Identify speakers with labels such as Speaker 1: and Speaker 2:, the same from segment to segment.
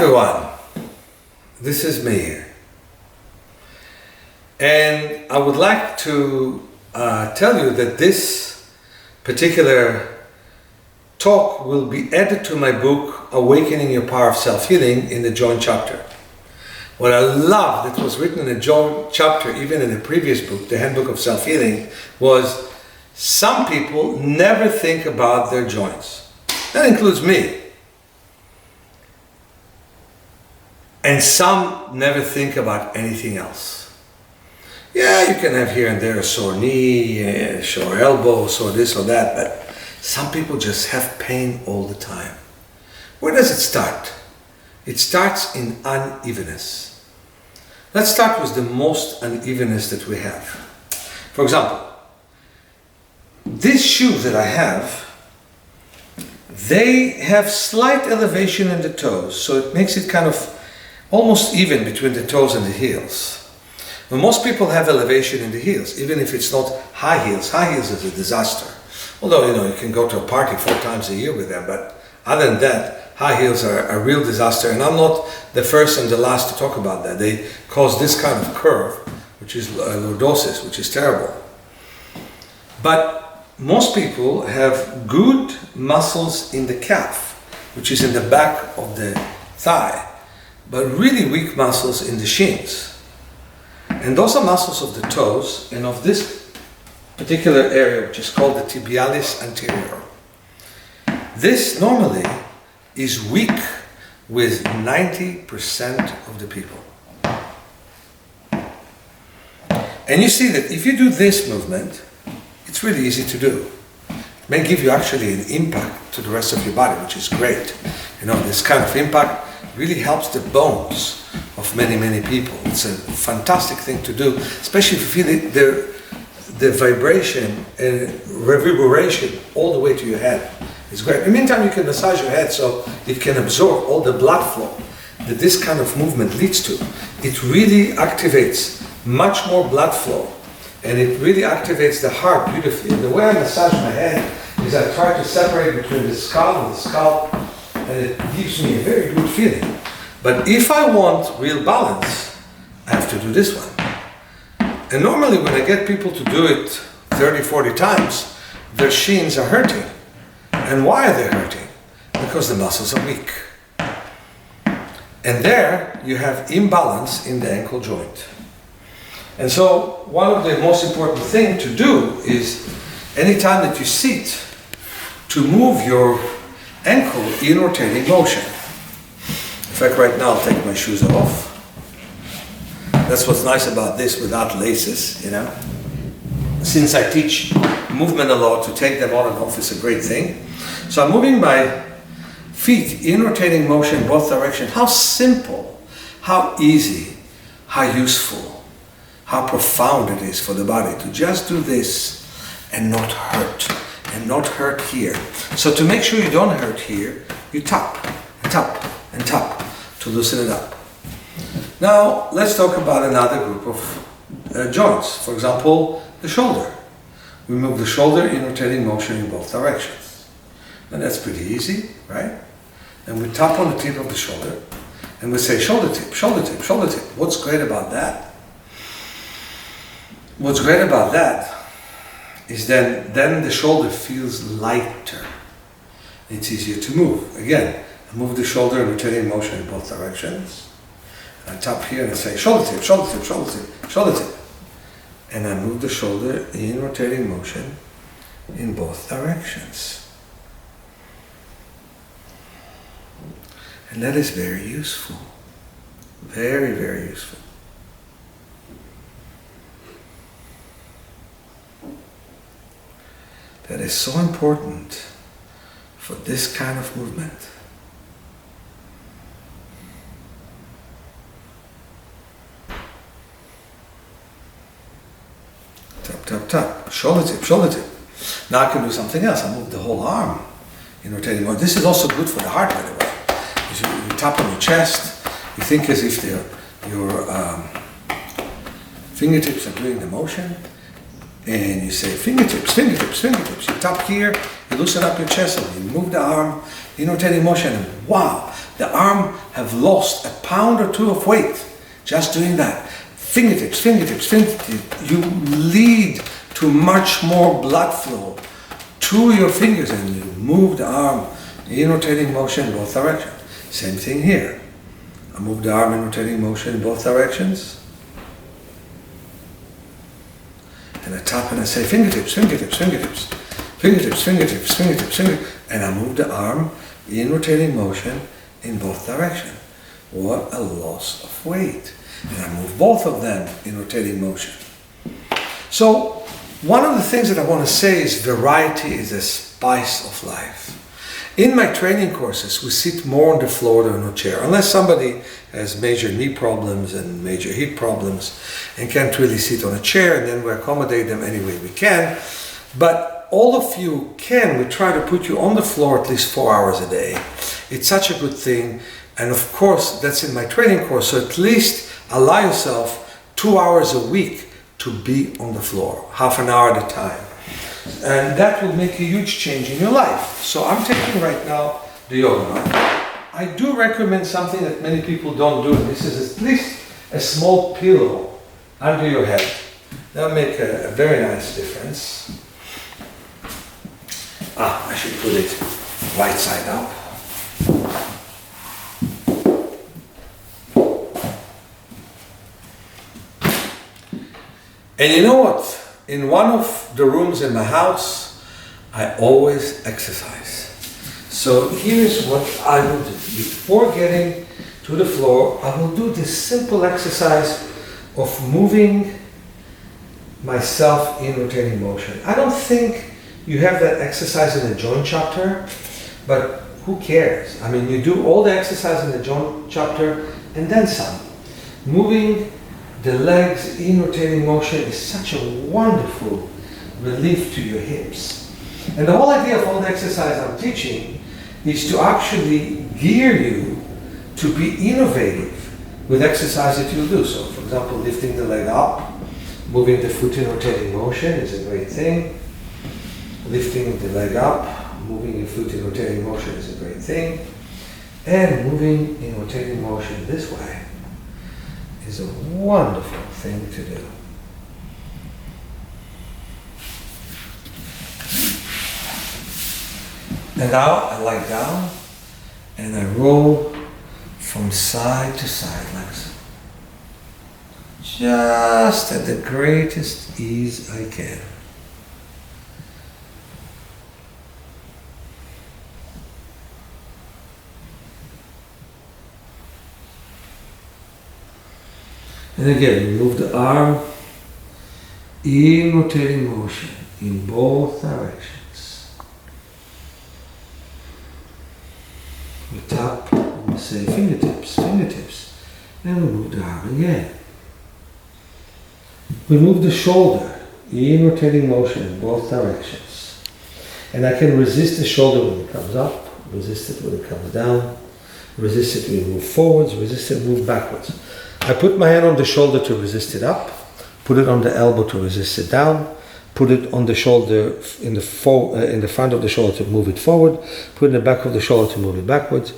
Speaker 1: everyone, this is Meir, and I would like to tell you that this particular talk will be added to my book Awakening Your Power of Self-Healing in the joint chapter. What I love that was written in a joint chapter, even in the previous book, the Handbook of Self-Healing, was some people never think about their joints. That includes me. And some never think about anything else. Yeah, you can have here and there a sore knee, a sore elbow, sore this or that, but some people just have pain all the time. Where does it start? It starts in unevenness. Let's start with the most unevenness that we have. For example, these shoes that I have, they have slight elevation in the toes, so it makes it kind of almost even between the toes and the heels. Well, most people have elevation in the heels, even if it's not high heels. High heels is a disaster. Although, you can go to a party 4 times a year with them, but other than that, high heels are a real disaster. And I'm not the first and the last to talk about that. They cause this kind of curve, which is lordosis, which is terrible. But most people have good muscles in the calf, which is in the back of the thigh, but really weak muscles in the shins. And those are muscles of the toes and of this particular area, which is called the tibialis anterior. This normally is weak with 90% of the people. And you see that if you do this movement, it's really easy to do. It may give you actually an impact to the rest of your body, which is great. This kind of impact really helps the bones of many, many people. It's a fantastic thing to do, especially if you feel the vibration and reverberation all the way to your head. It's great. In the meantime, you can massage your head so it can absorb all the blood flow that this kind of movement leads to. It really activates much more blood flow, and it really activates the heart beautifully. And the way I massage my head is I try to separate between the skull and the scalp, and it gives me a very good feeling. But if I want real balance, I have to do this one. And normally when I get people to do it 30, 40 times, their shins are hurting. And why are they hurting? Because the muscles are weak. And there you have imbalance in the ankle joint. And so one of the most important things to do is anytime that you sit, to move your ankle in rotating motion. In fact, right now I'll take my shoes off. That's what's nice about this without laces, Since I teach movement a lot, to take them on and off is a great thing. So I'm moving my feet in rotating motion in both directions. How simple, how easy, how useful, how profound it is for the body to just do this and not hurt here. So to make sure you don't hurt here, you tap and tap and tap to loosen it up. Now let's talk about another group of joints. For example, the shoulder. We move the shoulder in rotating motion in both directions. And that's pretty easy, right? And we tap on the tip of the shoulder and we say shoulder tip, shoulder tip, shoulder tip. What's great about that? What's great about that is then the shoulder feels lighter. It's easier to move. Again, I move the shoulder in rotating motion in both directions. And I tap here and I say shoulder tip, shoulder tip, shoulder tip, shoulder tip. And I move the shoulder in rotating motion in both directions. And that is very useful. Very, very useful. That is so important for this kind of movement. Tap, tap, tap. Shoulder tip, shoulder tip. Now I can do something else. I move the whole arm in rotating motion. This is also good for the heart, by the way. You tap on your chest. You think as if your fingertips are doing the motion. And you say fingertips, fingertips, fingertips. You tap here, you loosen up your chest, and you move the arm, in rotating motion, and wow, the arm have lost a pound or two of weight just doing that. Fingertips, fingertips, fingertips. You lead to much more blood flow to your fingers, and you move the arm in rotating motion in both directions. Same thing here. I move the arm in rotating motion in both directions. And I tap and I say fingertips, fingertips, fingertips, fingertips, fingertips, fingertips, fingertips. And I move the arm in rotating motion in both directions. What a loss of weight. And I move both of them in rotating motion. So one of the things that I want to say is variety is a spice of life. In my training courses, we sit more on the floor than on a chair, unless somebody has major knee problems and major hip problems and can't really sit on a chair, and then we accommodate them any way we can. But all of you can. We try to put you on the floor at least 4 hours a day. It's such a good thing. And of course, that's in my training course, so at least allow yourself 2 hours a week to be on the floor, half an hour at a time. And that will make a huge change in your life. So I'm taking right now the yoga mat. I do recommend something that many people don't do. This is at least a small pillow under your head. That'll make a very nice difference. I should put it right side up. And you know what? In one of the rooms in my house, I always exercise. So here's what I will do. Before getting to the floor, I will do this simple exercise of moving myself in rotating motion. I don't think you have that exercise in the joint chapter, but who cares? I mean, you do all the exercise in the joint chapter and then some. Moving the legs in rotating motion is such a wonderful relief to your hips. And the whole idea of all the exercise I'm teaching is to actually gear you to be innovative with exercise that you'll do. So, for example, lifting the leg up, moving the foot in rotating motion is a great thing. Lifting the leg up, moving your foot in rotating motion is a great thing. And moving in rotating motion this way is a wonderful thing to do. And now I lie down and I roll from side to side like so. Just at the greatest ease I can. And again, we move the arm in rotating motion in both directions. We tap and we say fingertips, fingertips, and we move the arm again. We move the shoulder in rotating motion in both directions. And I can resist the shoulder when it comes up, resist it when it comes down, resist it when it moves forwards, resist it when it moves backwards. I put my hand on the shoulder to resist it up, put it on the elbow to resist it down, put it on the shoulder in the front of the shoulder to move it forward, put it in the back of the shoulder to move it backwards.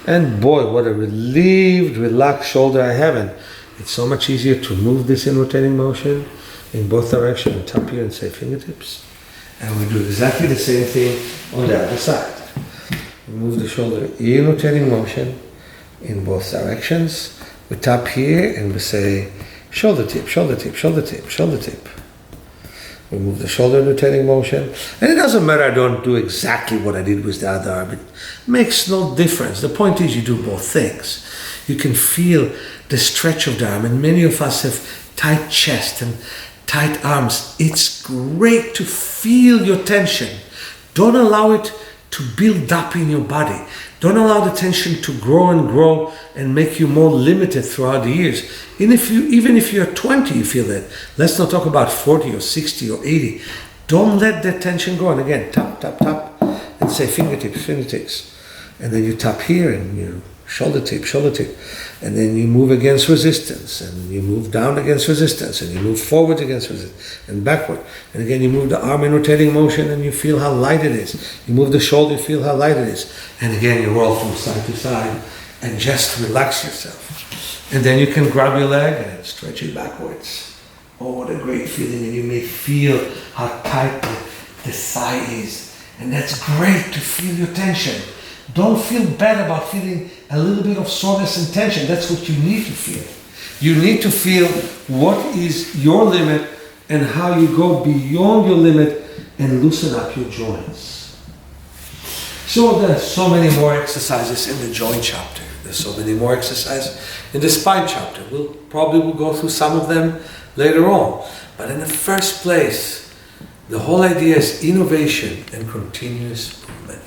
Speaker 1: And boy, what a relieved, relaxed shoulder I have. And it's so much easier to move this in rotating motion in both directions and tap here and say fingertips. And we do exactly the same thing on the other side. We move the shoulder in rotating motion in both directions. We tap here and we say shoulder tip, shoulder tip, shoulder tip, shoulder tip. We move the shoulder in rotating motion. And it doesn't matter I don't do exactly what I did with the other arm. It makes no difference. The point is you do both things. You can feel the stretch of the arm, and many of us have tight chest and tight arms. It's great to feel your tension. Don't allow it to build up in your body. Don't allow the tension to grow and make you more limited throughout the years. Even if you're 20, you feel that. Let's not talk about 40 or 60 or 80. Don't let the tension go. And again, tap, tap, tap, and say fingertips, fingertips. And then you tap here and you
Speaker 2: shoulder tape, and then you move against resistance, and you move down against resistance, and you move forward against resistance, and backward, and again you move the arm in rotating motion, and you feel how light it is. You move the shoulder, you feel how light it is, and again you roll from side to side, and just relax yourself. And then you can grab your leg and stretch it backwards. Oh, what a great feeling, and you may feel how tight the thigh is, and that's great to feel your tension. Don't feel bad about feeling a little bit of soreness and tension. That's what you need to feel. You need to feel what is your limit and how you go beyond your limit and loosen up your joints. So there's so many more exercises in the joint chapter. There's so many more exercises in the spine chapter. We'll probably go through some of them later on. But in the first place, the whole idea is innovation and continuous movement.